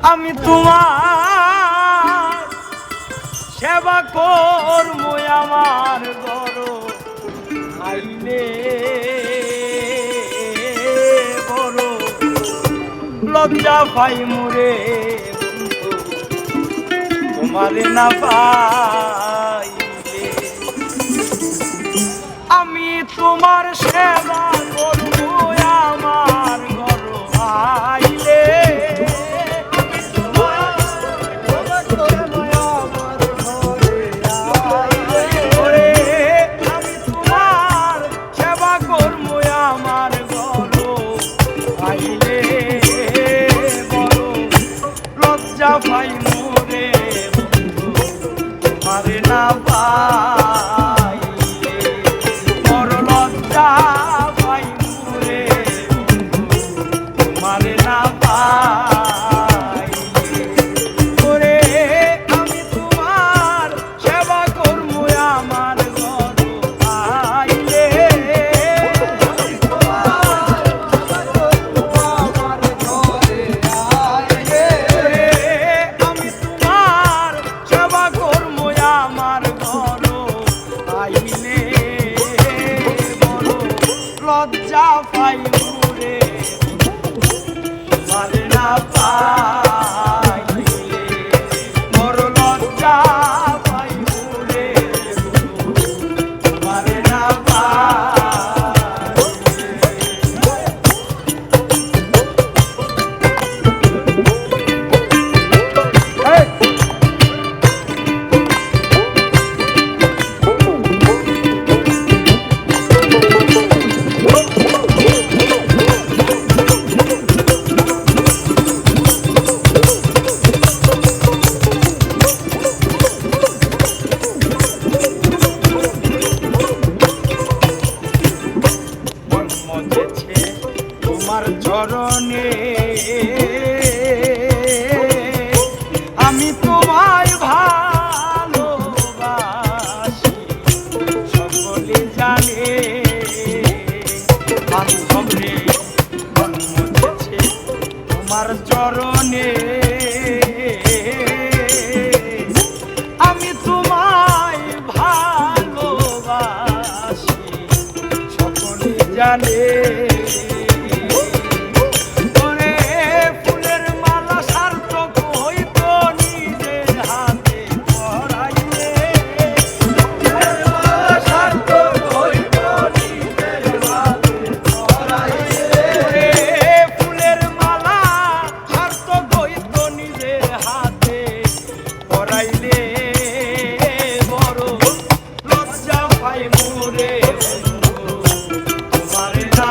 আমি তোমার সেবা করবো আমার ঘর আইলে বড় লজ্জা পাই মোরে তোমারে না পাইলে আমি তোমার সেবা করবো আমার ঘর আইলে ভাই মোরে বন্ধু তোমারে না পাইলে বড় লজ্জা ভাই মোরে বন্ধু তোমারে না পাইলে ওরে আমি তোমার সেবা করবো আমার ঘর আইলে লজ্জা পাই মোরে তোমারে না পাইলে বড় লজ্জা পাই মোরে তোমারে না তোমার চরণে আমি তোমায় ভালোবাসি সকলে জানে বান্ধবরে জন্মেছে তোমার চরণে আমি তোমায় ভালোবাসি সকলে জানে মোরে তোমারে না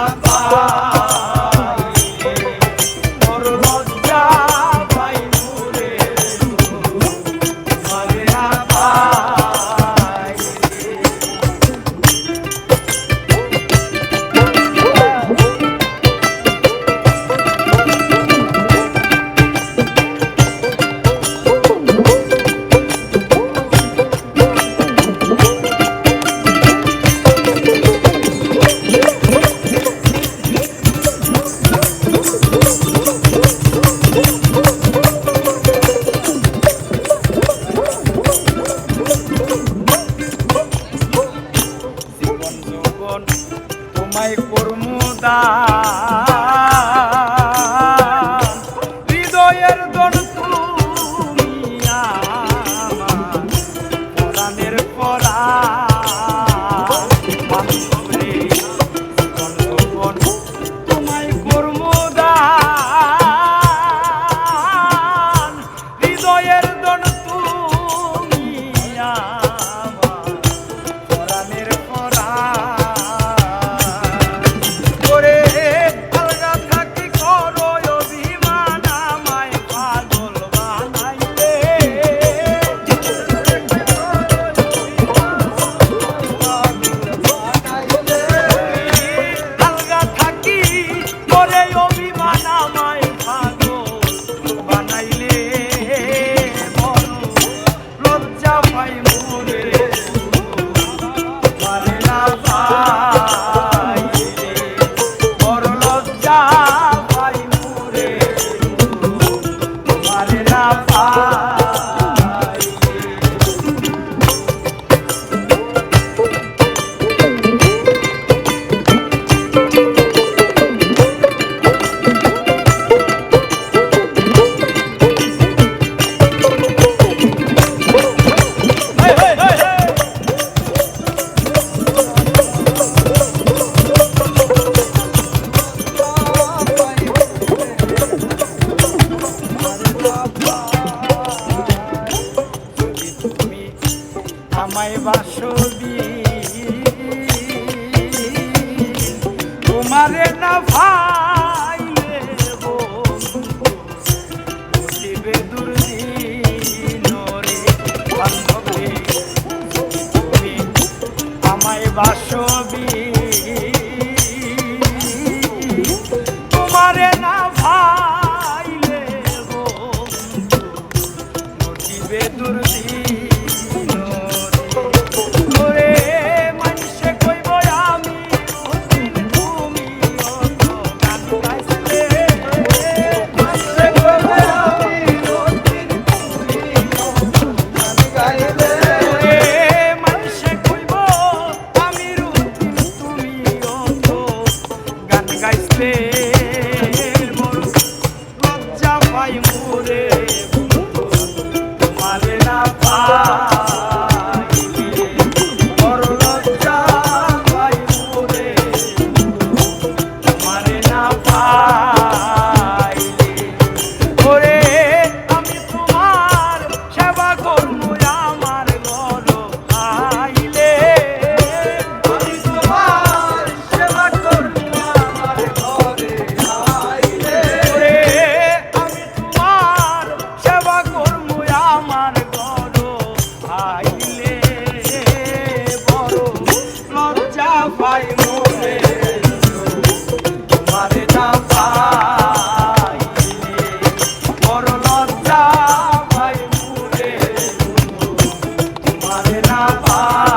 মুরে বন্ধু তোমারে না পাইলে বড় লজ্জা পাই মুরে তোমারে না পাইলে ওরে আমি তোমার সেবা করবো আমার ঘর আইলে আমি তোমার সেবা করবো আমার ঘরে আইলে ওরে আমি তোমার সেবা করবো আমার ঘর আইলে বড় লজ্জা পাই মনে তোমারে না পাইলে বড় লজ্জা পাই মুরে তোমারে না পাইলে